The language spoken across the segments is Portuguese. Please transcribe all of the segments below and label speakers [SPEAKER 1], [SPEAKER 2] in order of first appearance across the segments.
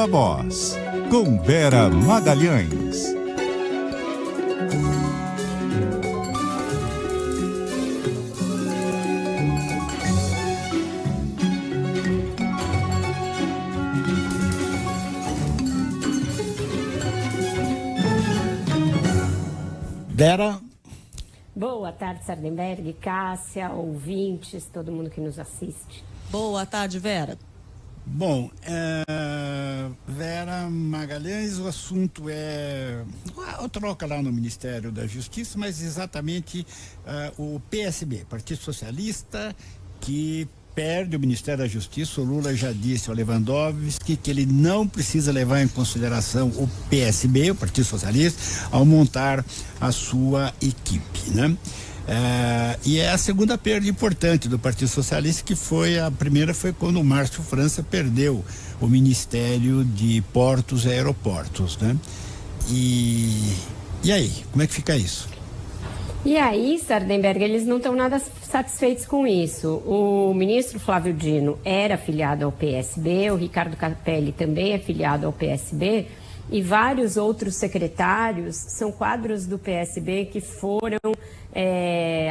[SPEAKER 1] Viva Voz, com Vera Magalhães.
[SPEAKER 2] Vera.
[SPEAKER 3] Boa tarde, Sardenberg, Cássia, ouvintes, todo mundo que nos assiste.
[SPEAKER 4] Boa tarde, Vera.
[SPEAKER 2] Bom, Vera Magalhães, o assunto é a troca lá no Ministério da Justiça, mas exatamente o PSB, Partido Socialista, que perde o Ministério da Justiça. O Lula já disse ao Lewandowski que ele não precisa levar em consideração o PSB, o Partido Socialista, ao montar a sua equipe, né? E é a segunda perda importante do Partido Socialista, que a primeira foi quando o Márcio França perdeu o Ministério de Portos e Aeroportos, né? E aí, como é que fica isso?
[SPEAKER 3] E aí, Sardenberg, eles não estão nada satisfeitos com isso. O ministro Flávio Dino era afiliado ao PSB, o Ricardo Capelli também é afiliado ao PSB, e vários outros secretários são quadros do PSB que foram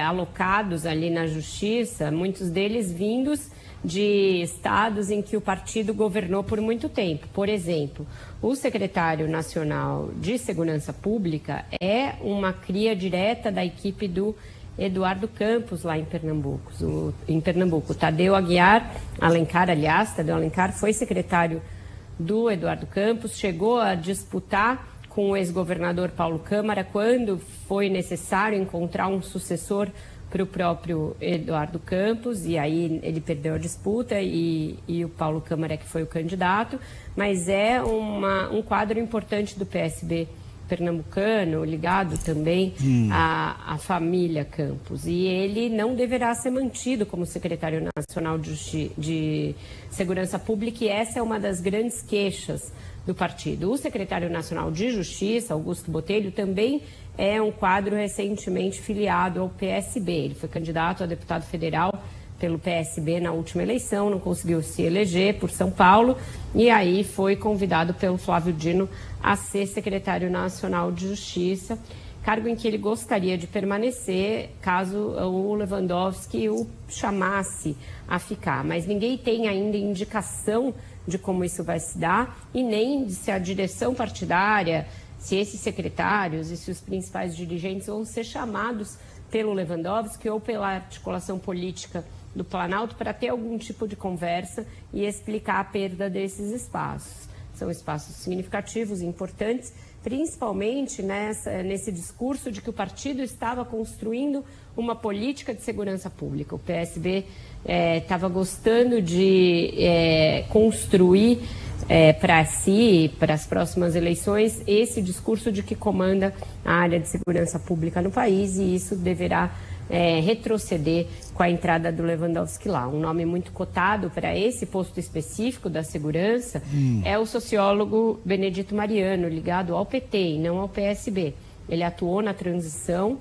[SPEAKER 3] alocados ali na Justiça, muitos deles vindos de estados em que o partido governou por muito tempo. Por exemplo, o secretário nacional de Segurança Pública é uma cria direta da equipe do Eduardo Campos, lá em Pernambuco. Tadeu Alencar foi secretário do Eduardo Campos, chegou a disputar com o ex-governador Paulo Câmara quando foi necessário encontrar um sucessor para o próprio Eduardo Campos, e aí ele perdeu a disputa e o Paulo Câmara que foi o candidato, mas é um quadro importante do PSB pernambucano, ligado também à família Campos, e ele não deverá ser mantido como secretário nacional de Segurança Pública, e essa é uma das grandes queixas do partido. O secretário nacional de Justiça, Augusto Botelho, também é um quadro recentemente filiado ao PSB. Ele foi candidato a deputado federal pelo PSB na última eleição, não conseguiu se eleger por São Paulo, e aí foi convidado pelo Flávio Dino a ser secretário nacional de Justiça, cargo em que ele gostaria de permanecer caso o Lewandowski o chamasse a ficar. Mas ninguém tem ainda indicação de como isso vai se dar, e nem de se a direção partidária, se esses secretários e se os principais dirigentes vão ser chamados pelo Lewandowski ou pela articulação política do Planalto para ter algum tipo de conversa e explicar a perda desses espaços. São espaços significativos e importantes, principalmente nesse discurso de que o partido estava construindo uma política de segurança pública. O PSB estava gostando de construir para si, para as próximas eleições, esse discurso de que comanda a área de segurança pública no país, e isso deverá retroceder com a entrada do Lewandowski lá. Um nome muito cotado para esse posto específico da segurança é o sociólogo Benedito Mariano, ligado ao PT e não ao PSB. Ele atuou na transição,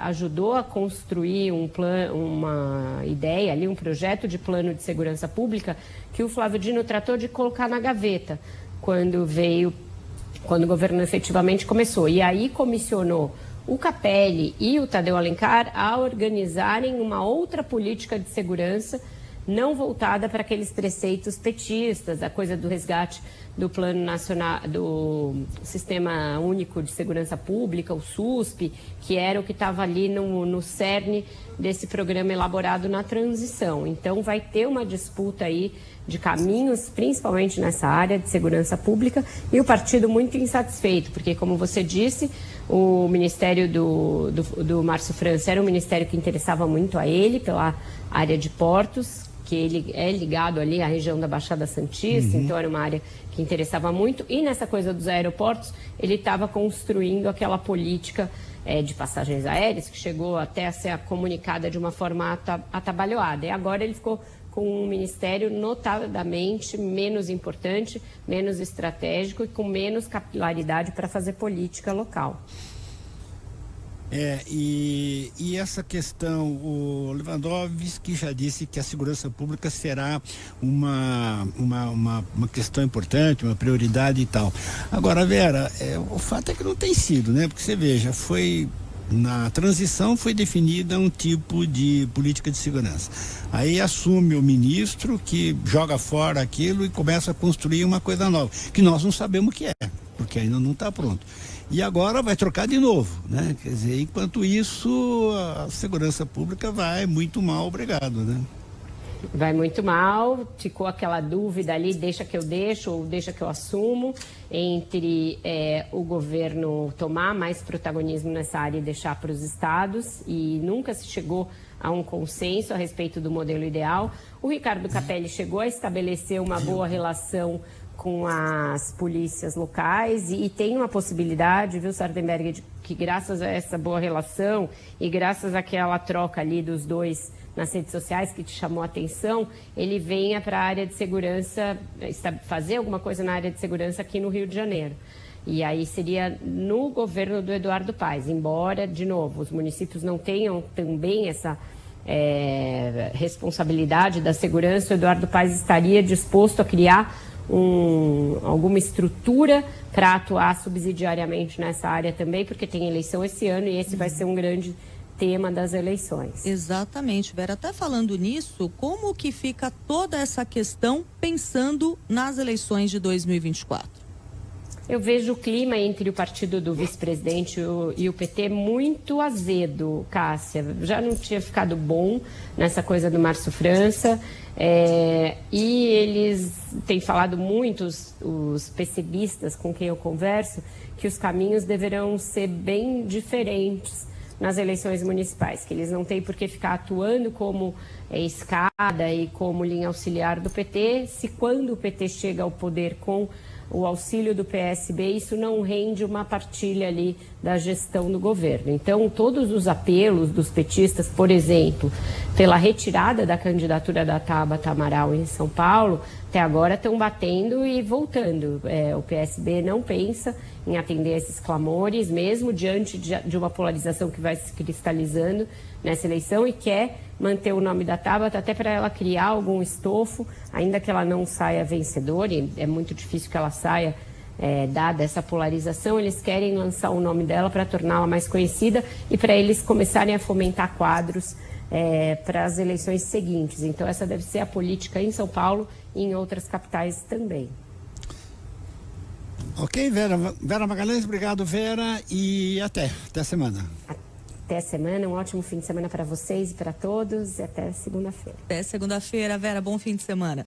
[SPEAKER 3] ajudou a construir uma ideia ali, um projeto de plano de segurança pública que o Flávio Dino tratou de colocar na gaveta quando o governo efetivamente começou. E aí comissionou o Capelli e o Tadeu Alencar a organizarem uma outra política de segurança não voltada para aqueles preceitos petistas, a coisa do resgate do Plano Nacional, do Sistema Único de Segurança Pública, o SUSP, que era o que estava ali no cerne desse programa elaborado na transição. Então vai ter uma disputa aí de caminhos, principalmente nessa área de segurança pública, e o partido muito insatisfeito, porque, como você disse, o ministério do Márcio França era um ministério que interessava muito a ele, pela área de portos, que ele é ligado ali à região da Baixada Santista, então era uma área que interessava muito, e nessa coisa dos aeroportos, ele estava construindo aquela política de passagens aéreas, que chegou até a ser comunicada de uma forma atabalhoada, e agora ele ficou com um ministério notadamente menos importante, menos estratégico e com menos capilaridade para fazer política local.
[SPEAKER 2] E essa questão, o Lewandowski já disse que a segurança pública será uma questão importante, uma prioridade e tal. Agora, Vera, o fato é que não tem sido, né? Porque você veja, na transição foi definida um tipo de política de segurança. Aí assume o ministro que joga fora aquilo e começa a construir uma coisa nova, que nós não sabemos o que é, porque ainda não está pronto. E agora vai trocar de novo, né? Quer dizer, enquanto isso, a segurança pública vai muito mal, obrigado, né?
[SPEAKER 3] Vai muito mal, ficou aquela dúvida ali, deixa que eu deixo ou deixa que eu assumo, entre o governo tomar mais protagonismo nessa área e deixar para os estados, e nunca se chegou a um consenso a respeito do modelo ideal. O Ricardo Capelli chegou a estabelecer uma boa relação com as polícias locais e tem uma possibilidade, viu, Sardenberg, de que graças a essa boa relação e graças àquela troca ali dos dois nas redes sociais que te chamou a atenção, ele venha para a área de segurança, fazer alguma coisa na área de segurança aqui no Rio de Janeiro. E aí seria no governo do Eduardo Paes, embora, de novo, os municípios não tenham também essa responsabilidade da segurança, o Eduardo Paes estaria disposto a criar alguma estrutura para atuar subsidiariamente nessa área também, porque tem eleição esse ano e esse vai ser um grande tema das eleições.
[SPEAKER 4] Exatamente, Vera. Até falando nisso, como que fica toda essa questão pensando nas eleições de 2024?
[SPEAKER 3] Eu vejo o clima entre o partido do vice-presidente e o PT muito azedo, Cássia. Já não tinha ficado bom nessa coisa do Márcio França. E eles têm falado muito, os PCBistas com quem eu converso, que os caminhos deverão ser bem diferentes nas eleições municipais, que eles não têm por que ficar atuando como escada e como linha auxiliar do PT, se quando o PT chega ao poder com o auxílio do PSB, isso não rende uma partilha ali da gestão do governo. Então, todos os apelos dos petistas, por exemplo, pela retirada da candidatura da Tabata Amaral em São Paulo, até agora estão batendo e voltando. O PSB não pensa em atender esses clamores, mesmo diante de uma polarização que vai se cristalizando nessa eleição, e quer manter o nome da Tabata até para ela criar algum estofo, ainda que ela não saia vencedora, e é muito difícil que ela saia dada essa polarização. Eles querem lançar o nome dela para torná-la mais conhecida e para eles começarem a fomentar quadros para as eleições seguintes. Então essa deve ser a política em São Paulo e em outras capitais também.
[SPEAKER 2] Ok, Vera Magalhães, obrigado, Vera, e até semana.
[SPEAKER 3] Até semana, um ótimo fim de semana para vocês e para todos, e até segunda-feira.
[SPEAKER 4] Até segunda-feira, Vera, bom fim de semana.